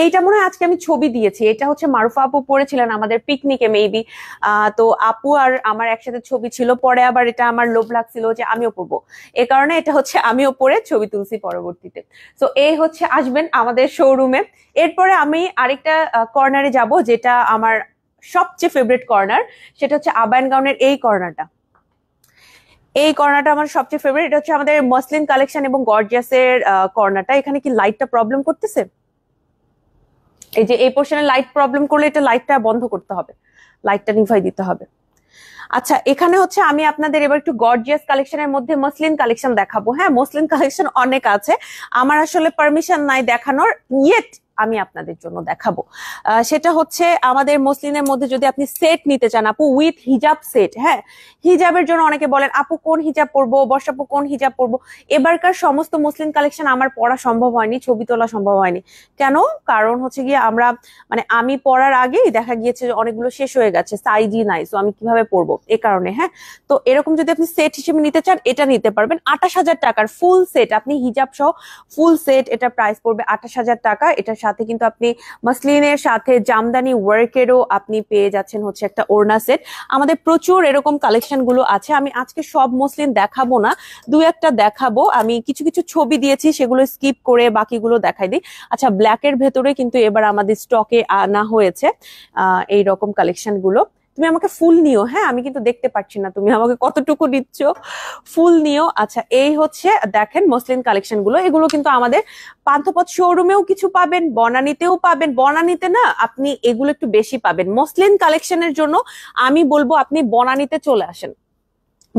A: এইটা মনে হয় আজকে আমি ছবি দিয়েছি, এটা হচ্ছে মারুফা আপু পরেছিলেন আমাদের পিকনিকে মেবি। তো আপু আর আমার একসাথে ছবি ছিল, পরে আবার এটা আমার লোভ লাগছিল যে আমিও পরবো, এ কারণে এটা হচ্ছে আমিও পরে ছবি তুলছি পরবর্তীতে। তো এই হচ্ছে আসবেন আমাদের শোরুমে। এরপরে আমি আরেকটা কর্নারে যাব, যেটা আমার সবচেয়ে ফেভারিট কর্নার, সেটা হচ্ছে আবায়ান গাউনের এই কর্নারটা। এই কর্নারটা আমার সবচেয়ে ফেভারিট। এটা হচ্ছে আমাদের মসলিন কালেকশন এবং গর্জিয়াসের কর্নারটা। এখানে কি লাইটটা প্রবলেম করতেছে? এই যে এই পোর্শনে লাইট প্রবলেম করলে এটা লাইটটা বন্ধ করতে হবে, লাইটটা নিভাই দিতে হবে। আচ্ছা, এখানে হচ্ছে আমি আপনাদের এবার একটু গর্জিয়াস কালেকশনের মধ্যে মসলিন কালেকশন দেখাবো। হ্যাঁ, মসলিন কালেকশন অনেক আছে, আমার আসলে পারমিশন নাই দেখানোর, ইয়েট আমি আপনাদের জন্য দেখাবো। সেটা হচ্ছে আমাদের মসলিনের মধ্যে যদি আপনি সেট নিতে চান আপু, উইথ হিজাব সেট। হ্যাঁ, হিজাবের জন্য অনেকে বলেন আপু কোন হিজাব পরবো, বর্ষাপু কোন হিজাব পরবো। এবারকার সমস্ত মসলিন কালেকশন আমার পরা সম্ভব হয়নি, ছবি তোলা সম্ভব হয়নি। কেন? কারণ হচ্ছে গিয়ে আমরা মানে আমি পড়ার আগেই দেখা গিয়েছে যে অনেকগুলো শেষ হয়ে গেছে, সাইজই নাই, তো আমি কিভাবে পরবো, এ কারণে। হ্যাঁ, তো এরকম যদি আপনি সেট হিসেবে নিতে চান এটা নিতে পারবেন। 28,000 টাকার ফুল সেট, আপনি হিজাব সহ ফুল সেট, এটা প্রাইস পড়বে 28,000 টাকা। এটার সাথে কিন্তু আপনি মসলিনের সাথে জামদানি ওয়ার্কেরও আপনি পেয়ে যাচ্ছেন হচ্ছে একটা ওড়না সেট। আমাদের প্রচুর এরকম কালেকশন গুলো আছে, আমি আজকে সব মসলিন দেখাবো না, দু একটা দেখাবো। আমি কিছু কিছু ছবি দিয়েছি সেগুলো স্কিপ করে বাকিগুলো দেখাই দিই। আচ্ছা, ব্ল্যাকের ভেতরে কিন্তু এবার আমাদের স্টকে আনা হয়েছে এইরকম কালেকশন গুলো। তুমি আমাকে ফুল নিও, হ্যাঁ আমি কিন্তু দেখতে পাচ্ছি না তুমি আমাকে কতটুকু দিচ্ছ, ফুল নিও। আচ্ছা, এই হচ্ছে দেখেন মসলিন কালেকশন গুলো, এগুলো কিন্তু আমাদের পান্থপথ শোরুমেও কিছু পাবেন, বনানীতেও পাবেন। বনানীতে না আপনি এগুলো একটু বেশি পাবেন, মসলিন কালেকশনের জন্য আমি বলবো আপনি বনানীতে চলে আসেন।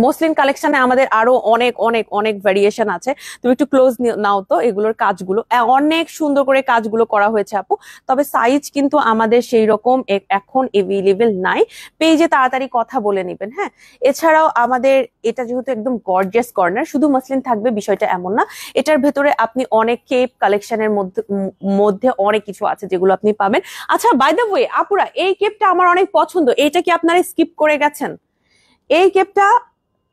A: মসলিন কালেকশনে আমাদের আরো অনেক অনেক অনেক ভ্যারিয়েশন আছে, তুমি একটু ক্লোজ নাও তো। এগুলোর কাজগুলো অনেক সুন্দর করে কাজগুলো করা হয়েছে আপু, তবে সাইজ কিন্তু আমাদের সেই রকম এখন এভেলেবেল নাই, পেজে তাড়াতাড়ি কথা বলে নিবেন। হ্যাঁ, এছাড়াও আমাদের এটা যেহেতু একদম গর্জিয়াস কর্নার, শুধু মসলিন থাকবে বিষয়টা এমন না, এটার ভেতরে আপনি অনেক কেপ কালেকশনের মধ্যে অনেক কিছু আছে যেগুলো আপনি পাবেন। আচ্ছা, বাই দ্য ওয়ে আপুরা, এই কেপটা আমার অনেক পছন্দ, এইটা কি আপনারা স্কিপ করে গেছেন? এই কেপটা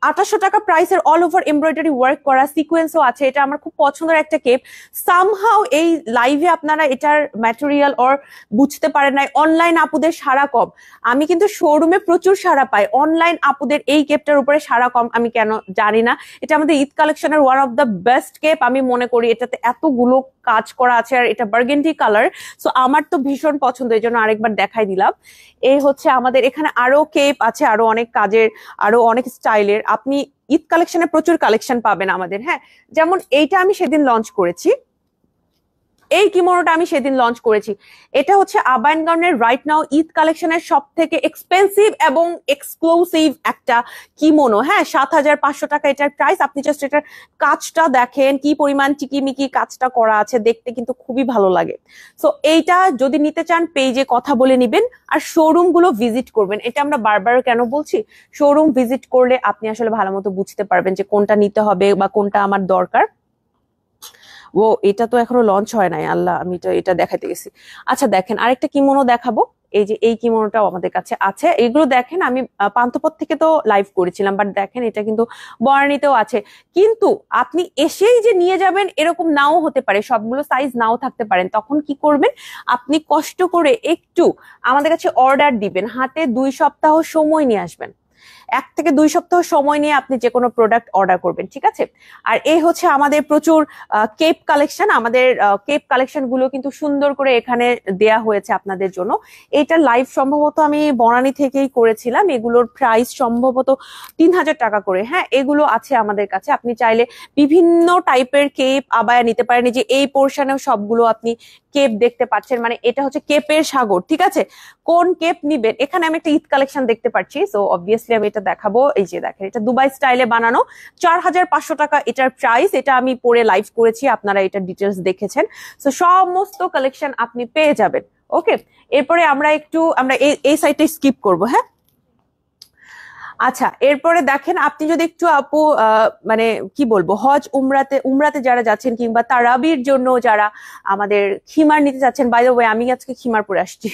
A: 2800 টাকা প্রাইসের, অল ওভার এমব্রয়ডারি ওয়ার্ক করা, সিকোয়েন্সও আছে। এটা আমার খুব পছন্দের একটা কেপ। সামহাও এই লাইভে আপনারা এটার ম্যাটেরিয়াল অর বুঝতে পারেন নাই, অনলাইন আপুদের সারা কম। আমি কিন্তু শোরুমে প্রচুর সারা পাই, অনলাইন আপুদের এই কেপটার উপরে সারা কম, আমি কেন জানি না। এটা আমাদের ঈদ কালেকশনের one of the best cape আমি মনে করি, এটাতে এতগুলো কাজ করা আছে আর এটা বার্গেন্ডি কালার, সো আমার তো ভীষণ পছন্দ, এই জন্য আরেকবার দেখাই দিলাম। এই হচ্ছে আমাদের এখানে আরো কেপ আছে, আরো অনেক কাজের, আরো অনেক স্টাইলের। আপনি ঈদ কালেকশনে প্রচুর কালেকশন পাবেন আমাদের। হ্যাঁ, যেমন এইটা আমি সেদিন লঞ্চ করেছি, এই কিমোনোটা আমি সেদিন লঞ্চ করেছি। এটা হচ্ছে আবায়ান গাউনের রাইট নাও ঈদ কালেকশনের সব থেকে এক্সপেন্সিভ এবং এক্সক্লুসিভ একটা কিমোনো। হ্যাঁ, 7,500 টাকা এটার প্রাইস। আপনি জাস্ট এটার কাজটা দেখেন কি পরিমাণ চিকিমিকি কাজটা করা আছে, দেখতে কিন্তু খুবই ভালো লাগে। সো এইটা যদি নিতে চান পেজে কথা বলে নিবেন আর শোরুম গুলো ভিজিট করবেন। এটা আমরা বারবার কেন বলছি, শোরুম ভিজিট করলে আপনি আসলে ভালো মতো বুঝতে পারবেন যে কোনটা নিতে হবে বা কোনটা আমার দরকার। ও এটা তো এখনো লঞ্চ হয় নাই, আল্লাহ আমি তো এটা দেখাতে গেছি। আচ্ছা দেখেন আরেকটা কিমোনো দেখাবো, এই যে এই কিমোনোটাও আমাদের কাছে আছে। এগুলো দেখেন আমি পান্থপথ থেকে তো লাইভ করেছিলাম, বাট দেখেন এটা কিন্তু বর্ণিতেও আছে। কিন্তু আপনি এসেই যে নিয়ে যাবেন এরকম নাও হতে পারে, সবগুলো সাইজ নাও থাকতে পারেন। তখন কি করবেন, আপনি কষ্ট করে একটু আমাদের কাছে অর্ডার দিবেন, হাতে 2 সপ্তাহ সময় নিয়ে আসবেন। 1 থেকে 2 সপ্তাহ সময় নিয়ে আপনি যে কোনো প্রোডাক্ট অর্ডার করবেন, ঠিক আছে? আর এই হচ্ছে আমাদের প্রচুর কেপ কালেকশন। আমাদের কেপ কালেকশন গুলো কিন্তু সুন্দর করে এখানে দেয়া হয়েছে আপনাদের জন্য। এটা লাইভ সম্ভবত আমি বনানী থেকেই করেছিলাম। এগুলোর প্রাইস সম্ভবত 3000 টাকা করে। হ্যাঁ, এগুলো আছে আমাদের কাছে। আপনি চাইলে বিভিন্ন টাইপের কেপ আবায়া নিতে পারেন। এই যে এই পোর্শনেও সবগুলো আপনি কেপ দেখতে পাচ্ছেন, মানে এটা হচ্ছে কেপের সাগর, ঠিক আছে? কোন কেপ নিবেন, এখানে আমি একটা ঈদ কালেকশন দেখতে পাচ্ছি, সো অবভিয়াসলি আমি এটা দেখাবো। এই যে দেখেন, এটা দুবাই স্টাইলে বানানো, 4500 টাকা এটার প্রাইস। এটা আমি পরে লাইভ করেছি, আপনারা এটা ডিটেলস দেখেছেন। সো সমস্ত কালেকশন আপনি পেয়ে যাবেন। ওকে, এরপরে আমরা এই সাইডটা স্কিপ করব। হ্যাঁ, আচ্ছা এরপরে দেখেন, আপনি যদি একটু আপু মানে কি বলবো, হজ উমরাতে যারা যাচ্ছেন কিংবা তারাবির জন্য যারা আমাদের খিমার নিতে চাচ্ছেন, বাই দ্য ওয়ে আমি আজকে খিমার পরে আসছি,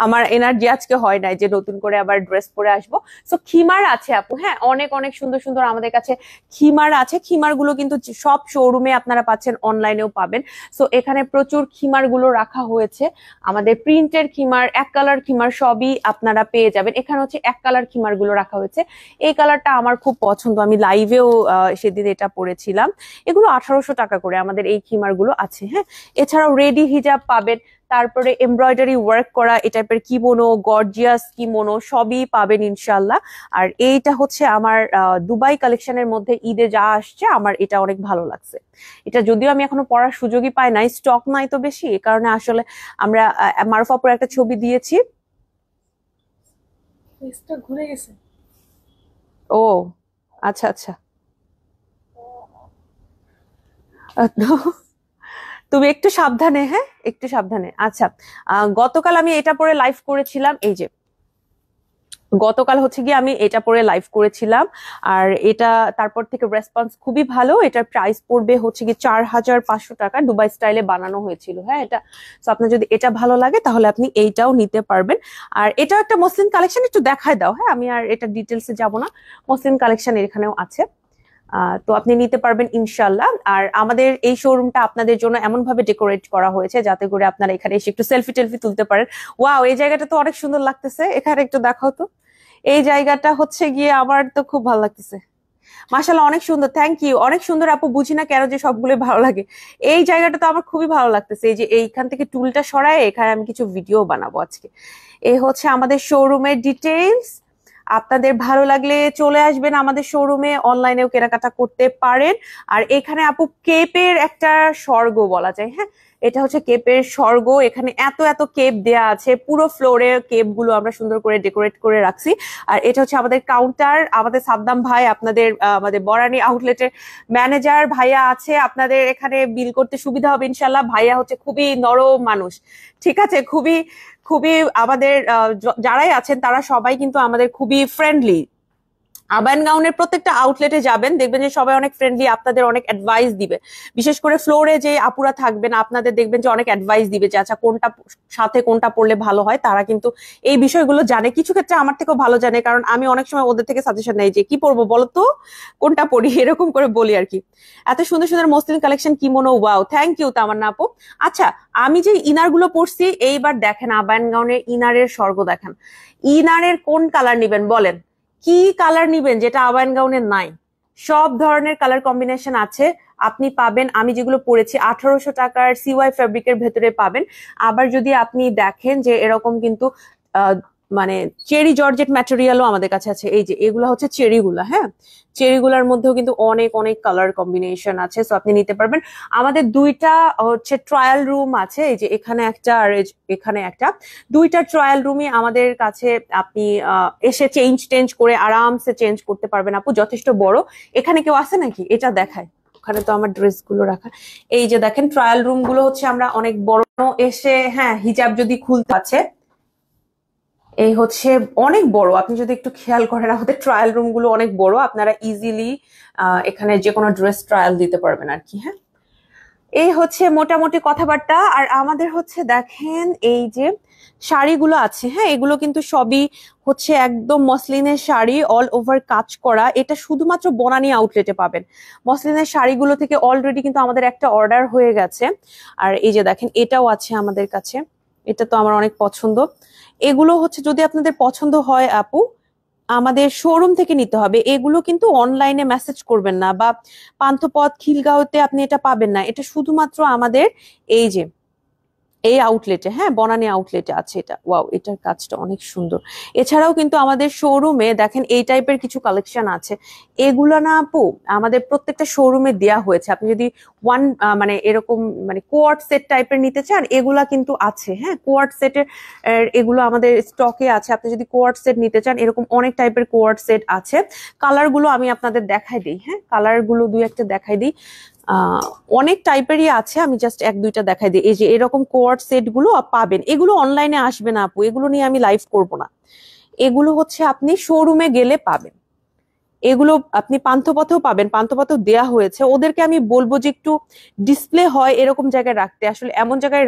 A: আমার এনার্জি আজকে হয় নাই যে নতুন করে আবার ড্রেস পরে আসবো। সো খিমার আছে আপু, হ্যাঁ অনেক অনেক সুন্দর সুন্দর আমাদের কাছে খিমার আছে। খিমার গুলো কিন্তু সব শোরুমে আপনারা পাচ্ছেন, অনলাইনেও পাবেন। সো এখানে প্রচুর খিমার গুলো রাখা হয়েছে, আমাদের প্রিন্টের খিমার, এক কালার খিমার সবই আপনারা পেয়ে যাবেন। এখানে হচ্ছে এক কালার খিমার গুলো রাখা হয়েছে। এই কালারটা আমার খুব পছন্দ, আমি লাইভেও সেদিন এটা পরেছিলাম। এগুলো 1800 টাকা করে আমাদের এই খিমার গুলো আছে। হ্যাঁ, এছাড়াও রেডি হিজাব পাবেন, তারপরে এমব্রয়ডারি ওয়ার্ক করা এই টাইপের কিমোনো, গর্জিয়াস কিমোনো সবই পাবেন ইনশাল্লাহ। আর এইটা হচ্ছে আমার দুবাই কালেকশনের মধ্যে ঈদে যা আসছে, আমার এটা অনেক ভালো লাগছে। এটা যদিও আমি এখনো পরার সুযোগই পাই নাই, স্টক নাই তো বেশি, এ কারণে আসলে আমরা মারুফ আপুর একটা ছবি দিয়েছি।
B: ঘুরে গেছে।
A: ও আচ্ছা আচ্ছা, তো তুমি একটু সাবধানে, হ্যাঁ একটু সাবধানে। আচ্ছা, গতকাল আমি এটা পরে লাইভ করেছিলাম। এই যে গতকাল হচ্ছে গিয়ে আমি এটা পরে লাইভ করেছিলাম, আর এটা তারপর থেকে রেসপন্স খুবই ভালো। এটার প্রাইস পড়বে হচ্ছে গিয়ে 4500 টাকা, দুবাই স্টাইলে বানানো হয়েছিল। হ্যাঁ, এটা তো আপনার যদি এটা ভালো লাগে তাহলে আপনি এইটাও নিতে পারবেন। আর এটাও একটা মসলিন কালেকশন, একটু দেখায় দাও। হ্যাঁ, আমি আর এটা ডিটেলসে যাব না, মসলিন কালেকশন এখানেও আছে। তো আপনি নিতে পারবেন ইনশাল্লাহ। আর আমাদের এই শোরুমটা আপনাদের জন্য এমন ভাবে ডেকোরেট করা হয়েছে যাতে করে আপনারা এখানে এসে একটু সেলফি টেলফি তুলতে পারেন। ওয়াও, এই জায়গাটা তো অনেক সুন্দর লাগতেছে, এখানে একটু দেখাও তো। এই জায়গাটা হচ্ছে গিয়ে আমার তো খুব ভালো লাগতেছে, মাশাআল্লাহ অনেক সুন্দর, থ্যাংক ইউ, অনেক সুন্দর আপু। বুঝি না কেন যে সবগুলো ভালো লাগে। এই জায়গাটা তো আমার খুবই ভালো লাগতেছে। এই যে এইখান থেকে টুলটা সরায় এখানে আমি কিছু ভিডিও বানাবো আজকে। এই হচ্ছে আমাদের শোরুমের ডিটেইলস। আপনাদের ভালো লাগলে চলে আসবেন আমাদের শোরুমে, অনলাইনেও কেনাকাটা করতে পারেন। আর এখানে আপু কেপের একটা স্বর্গ বলা যায়। হ্যাঁ, এটা হচ্ছে কেপের স্বর্গ। এখানে এত এত কেপ দেয়া আছে, পুরো ফ্লোরে কেপ গুলো আমরা সুন্দর করে ডেকোরেট করে রাখছি। আর এটা হচ্ছে আমাদের কাউন্টার, আমাদের সাদ্দাম ভাই আপনাদের আমাদের বরানি আউটলেটের ম্যানেজার ভাইয়া আছে, আপনাদের এখানে বিল করতে সুবিধা হবে ইনশাল্লাহ। ভাইয়া হচ্ছে খুবই নরম মানুষ, ঠিক আছে? খুবই খুবই আমাদের যারাই আছেন তারা সবাই কিন্তু আমাদের খুবই ফ্রেন্ডলি। আবায়ান গাউনের প্রত্যেকটা আউটলেটে যাবেন, দেখবেন যে সবাই অনেক ফ্রেন্ডলি, আপনাদের অনেক অ্যাডভাইস দিবে। বিশেষ করে ফ্লোরে যে আপুরা থাকবেন, আপনাদের দেখবেন যে অনেক অ্যাডভাইস দিবে যে আচ্ছা কোনটা সাথে কোনটা পড়লে ভালো হয়। তারা কিন্তু এই বিষয়গুলো জানে, কিছু ক্ষেত্রে আমার থেকেও ভালো জানে, কারণ আমি অনেক সময় ওদের থেকে সাজেশন নেই যে কি পরবো বলো তো, কোনটা পড়ি, এরকম করে বলি আর কি। এত সুন্দর সুন্দর muslin collection, kimono, wow, thank you Tamanna আপু। আচ্ছা, আমি যে ইনার গুলো পরছি, এইবার দেখেন আবায়ান গাউনের ইনারের স্বর্গ দেখেন। ইনারের কোন কালার নিবেন বলেন, কি কালার নিবেন যেটা আবায়ান গাউনের নাই? সব ধরনের কালার কম্বিনেশন আছে, আপনি পাবেন। আমি যেগুলো পরেছি 1800 টাকার সিওয়াই ফ্যাব্রিকের ভেতরে পাবেন। আবার যদি আপনি দেখেন যে এরকম কিন্তু মানে চেরি জর্জেট ম্যাটেরিয়ালও আমাদের কাছে আছে। এই যে এগুলো হচ্ছে চেরি গুলা, হ্যাঁ চেরিগুলার মধ্যেও কিন্তু অনেক অনেক কালার কম্বিনেশন আছে, সো আপনি নিতে পারবেন। আমাদের দুইটা হচ্ছে ট্রায়াল রুম আছে, এই যে এখানে একটা আর এখানে একটা, দুইটা ট্রায়াল রুমই আমাদের কাছে। আপনি এসে চেঞ্জ করে আরামসে চেঞ্জ করতে পারবেন আপু, যথেষ্ট বড়। এখানে কেউ আছে নাকি এটা দেখায়, ওখানে তো আমার ড্রেস গুলো রাখা। এই যে দেখেন ট্রায়াল রুম গুলো হচ্ছে আমরা অনেক বড় এসে, হ্যাঁ হিজাব যদি খুলতে আছে, এই হচ্ছে অনেক বড়। আপনি যদি একটু খেয়াল করেন আমাদের ট্রায়াল রুম গুলো অনেক বড়, আপনারা ইজিলি এখানে যে কোনো ড্রেস ট্রায়াল দিতে পারবেন আর কি। হ্যাঁ, এই হচ্ছে মোটামুটি কথাবার্তা। আর আমাদের হচ্ছে দেখেন এই যে শাড়িগুলো আছে, হ্যাঁ এগুলো কিন্তু সবই হচ্ছে একদম মসলিনের শাড়ি, অল ওভার কাজ করা। এটা শুধুমাত্র বনানী আউটলেটে পাবেন। মসলিনের শাড়িগুলো থেকে অলরেডি কিন্তু আমাদের একটা অর্ডার হয়ে গেছে। আর এই যে দেখেন এটাও আছে আমাদের কাছে, এটা তো আমার অনেক পছন্দ। এগুলো হচ্ছে যদি আপনাদের পছন্দ হয় আপু, আমাদের শোরুম থেকে নিতে হবে। এগুলো কিন্তু অনলাইনে মেসেজ করবেন না, বা পান্থপথ খিলগাঁওতে আপনি এটা পাবেন না। এটা শুধুমাত্র আমাদের এই যে এই আউটলেটে, হ্যাঁ বনানী আউটলেটে আছে এটা। ওয়াও, এটার কাজটা অনেক সুন্দর। এছাড়াও কিন্তু আমাদের শোরুমে দেখেন এই টাইপের কিছু কালেকশন আছে। এগুলা না আপু আমাদের প্রত্যেকটা শোরুমে দেয়া হয়েছে। আপনি যদি ওয়ান মানে এরকম মানে কোয়ার্ড সেট টাইপের নিতে চান, এগুলা কিন্তু আছে। হ্যাঁ কোয়ার্ড সেটের এগুলো আমাদের স্টকে আছে। আপনি যদি কোয়ার্ড সেট নিতে চান, এরকম অনেক টাইপের কোয়ার্ড সেট আছে। কালার গুলো আমি আপনাদের দেখাই দিই, হ্যাঁ কালার গুলো দুই একটা দেখাই দিই। আহ অনেক টাইপেরই আছে, আমি জাস্ট এক দুইটা দেখাই দিই। এই যে এরকম কোয়ার্ড সেট গুলো পাবেন, এগুলো অনলাইনে আসবে না আপু, এগুলো নিয়ে আমি লাইভ করব না। এগুলো হচ্ছে আপনি শোরুমে গেলে পাবেন। এগুলো আপনি পান্থপথেও পাবেন, পান্থপথেও দেয়া হয়েছে। ওদেরকে আমি বলবো যে একটু ডিসপ্লে হয় এরকম জায়গায় রাখতে। আসলে এমন জায়গায়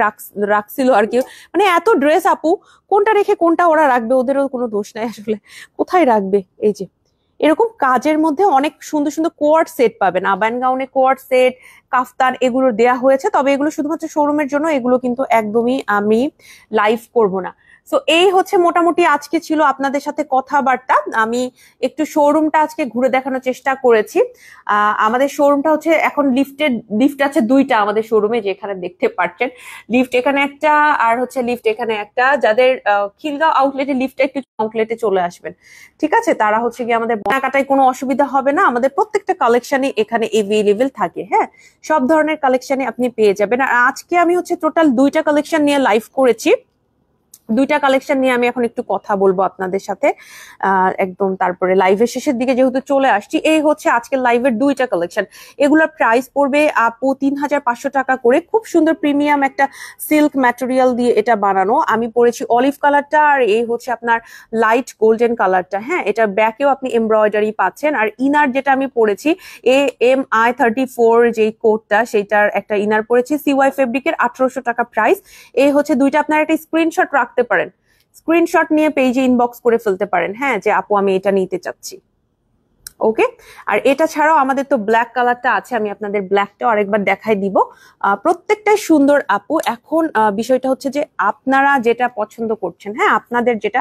A: রাখছিল আর কি, মানে এত ড্রেস আপু কোনটা রেখে কোনটা ওরা রাখবে, ওদেরও কোনো দোষ নাই আসলে, কোথায় রাখবে। এই যে এরকম কাজের মধ্যে অনেক সুন্দর সুন্দর কোয়ার্ড সেট পাবেন। আবায়ান গাউনে কোয়ার্ড সেট, কাফতান এগুলো দেয়া হয়েছে। তবে এগুলো শুধুমাত্র শোরুমের জন্য, এগুলো কিন্তু একদমই আমি লাইভ করব না। সো এই হচ্ছে মোটামুটি আজকে ছিল আপনাদের সাথে কথাবার্তা। আমি একটু শোরুমটা আজকে ঘুরে দেখানোর চেষ্টা করেছি। আমাদের শোরুমটা হচ্ছে এখন লিফট আছে দুইটা আমাদের শোরুমে, যেখানে দেখতে পাচ্ছেন। লিফট এখানে একটা, আর হচ্ছে লিফট এখানে একটা। যাদের খিলগাঁও আউটলেটে লিফটে একটু আউটলেটে চলে আসবেন, ঠিক আছে, তারা হচ্ছে কি আমাদের কেনাকাটায় কোনো অসুবিধা হবে না। আমাদের প্রত্যেকটা কালেকশনই এখানে এভেলেবেল থাকে। হ্যাঁ সব ধরনের কালেকশনই আপনি পেয়ে যাবেন। আর আজকে আমি হচ্ছে টোটাল দুইটা কালেকশন নিয়ে লাইভ করেছি। দুইটা কালেকশন নিয়ে আমি এখন একটু কথা বলবো আপনাদের সাথে একদম তারপরে লাইভের শেষের দিকে যেহেতু চলে আসছি। এই হচ্ছে আজকের লাইভের দুইটা কালেকশন। এগুলোর প্রাইস পড়বে আপু ৩,৫০০ টাকা করে। খুব সুন্দর প্রিমিয়াম একটা সিল্ক ম্যাটেরিয়াল দিয়ে এটা বানানো। আমি পরেছি অলিভ কালারটা, আর এই হচ্ছে আপনার লাইট গোল্ডেন কালারটা। হ্যাঁ এটা ব্যাকেও আপনি এমব্রয়ডারি পাচ্ছেন। আর ইনার যেটা আমি পরেছি AMI34 যেই কোটটা, সেইটার একটা ইনার পরেছি CY ফেব্রিকের, ১৮০০ টাকা প্রাইস। এই হচ্ছে দুইটা, আপনার একটা স্ক্রিনশট রাখতে পারেন, স্ক্রিনশট নিয়ে পেজে ইনবক্স করে ফেলতে পারেন, হ্যাঁ যে আপু আমি এটা নিতে চাচ্ছি। ওকে, আর এটা ছাড়াও আমাদের তো ব্ল্যাক কালারটা আছে, আমি আপনাদের ব্ল্যাকটাও আরেকবার দেখাই দিব। প্রত্যেকটাই সুন্দর আপু। এখন বিষয়টা হচ্ছে যে আপনারা যেটা পছন্দ করছেন, হ্যাঁ আপনাদের যেটা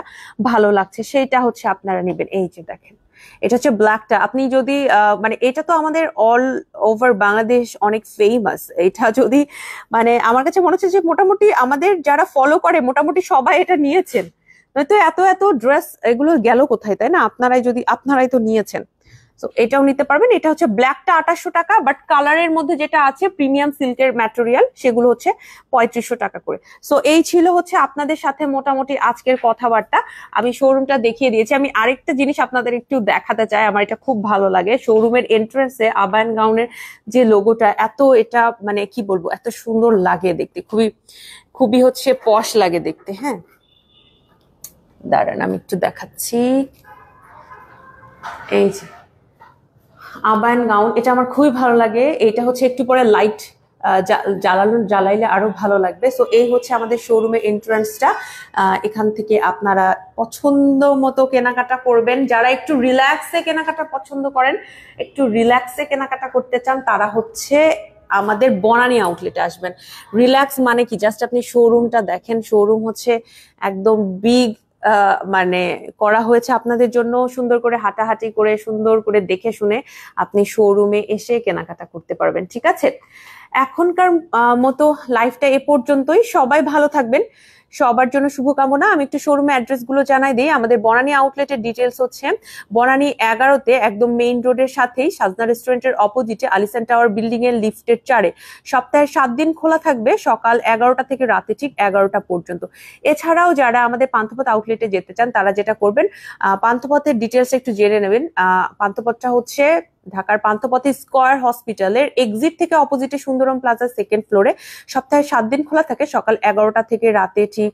A: ভালো লাগছে সেইটা হচ্ছে আপনারা নেবেন। এই যে দেখেন এটা হচ্ছে ব্ল্যাকটা। আপনি যদি মানে এটা তো আমাদের অল ওভার বাংলাদেশ অনেক ফেমাস। এটা যদি মানে আমার কাছে মনে হচ্ছে যে মোটামুটি আমাদের যারা ফলো করে মোটামুটি সবাই এটা নিয়েছেন, নয়তো এত এত ড্রেস এগুলো গেল কোথায়, তাই না? আপনারাই তো নিয়েছেন। তো এটাও নিতে পারবেন। এটা হচ্ছে ব্ল্যাকটা ২৮০০ টাকা, বাট কালারের মধ্যে যেটা আছে প্রিমিয়াম সিল্কের ম্যাটেরিয়াল, সেগুলো হচ্ছে ৩৫০০ টাকা করে। সো এই ছিল হচ্ছে আপনাদের সাথে মোটামুটি আজকের কথাবার্তা। আমি শোরুমটা দেখিয়ে দিয়েছি। আমি আরেকটা জিনিস আপনাদের একটু দেখাতে চাই, আমার এটা খুব ভালো লাগে। শোরুমের এন্ট্রান্সে আবায়ান গাউনের যে লোগোটা, এত এটা মানে কি বলবো, এত সুন্দর লাগে দেখতে, খুবই খুবই হচ্ছে পশ লাগে দেখতে। হ্যাঁ দাঁড়ান আমি একটু দেখাচ্ছি। এই যে আবায়ান গাউন, এটা আমার খুবই ভালো লাগে। এটা হচ্ছে একটু পরে লাইট জ্বালাইলে আরো ভালো লাগবে। সো এই হচ্ছে আমাদের শোরুমের এন্ট্রান্সটা। এখান থেকে আপনারা পছন্দ মতো কেনাকাটা করবেন। যারা একটু রিল্যাক্সে কেনাকাটা পছন্দ করেন, একটু রিল্যাক্সে কেনাকাটা করতে চান, তারা হচ্ছে আমাদের বনানী আউটলেটে আসবেন। রিল্যাক্স মানে কি, জাস্ট আপনি শোরুমটা দেখেন। শোরুম হচ্ছে একদম বিগ মানে করা হয়েছে আপনাদের জন্য, সুন্দর করে হাঁটাহাঁটি করে সুন্দর করে দেখে শুনে আপনি শোরুমে এসে কেনাকাটা করতে পারবেন, ঠিক আছে? এখনকার মতো লাইফটা এ পর্যন্তই। সবাই ভালো থাকবেন, সবার জন্য শুভকামনা। আমি একটু শোরুমের অ্যাড্রেস গুলো জানাই দিই। আমাদের বনানী আউটলেটের ডিটেলস হচ্ছে বনানী 11-তে একদম মেইন রোডের সাথেই সাজনা রেস্টুরেন্টের অপোজিটে আলিসান টাওয়ার বিল্ডিং এর লিফটের 4-এ। সপ্তাহে 7 দিন খোলা থাকবে, সকাল 11টা থেকে রাতে ঠিক 11টা পর্যন্ত। এছাড়াও যারা আমাদের পান্থপথ আউটলেটে যেতে চান, তারা যেটা করবেন, পান্থপথের ডিটেলস একটু জেনে নেবেন। পান্থপথটা হচ্ছে ঢাকার পান্থপথে স্কয়ার হসপিটালের এক্সিট থেকে অপোজিটে সুন্দরম প্লাজা 2nd ফ্লোরে। সপ্তাহে 7 দিন খোলা থাকে, সকাল 11টা থেকে রাতে ঠিক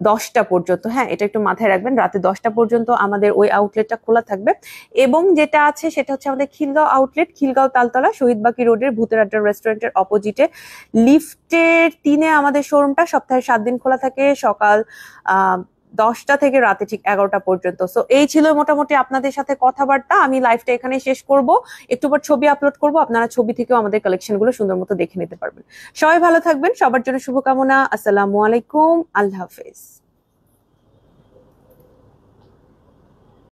A: 10টা পর্যন্ত। হ্যাঁ, এটা একটু মাথায় রাখবেন, রাতে 10টা পর্যন্ত আমাদের ওই আউটলেটটা খোলা থাকবে। এবং যেটা আছে সেটা হচ্ছে আমাদের খিলগাঁও আউটলেট, খিলগাঁও তালতলা শহীদবাকি রোডের ভূতের আড্ডা রেস্টুরেন্টের অপোজিটে লিফটের 3-এ আমাদের শোরুমটা সপ্তাহে 7 দিন খোলা থাকে, সকাল 10টা থেকে রাতে ঠিক 11টা পর্যন্ত। সো এই ছিল মোটামুটি আপনাদের সাথে কথাবার্তা। আমি লাইভটা এখানে শেষ করব, একটু পর ছবি আপলোড করব, আপনারা ছবি থেকেও আমাদের কালেকশন গুলো সুন্দর মতো দেখে নিতে পারবেন। সবাই ভালো থাকবেন, সবার জন্য শুভকামনা। আসসালামু আলাইকুম, আল্লাহ হাফেজ।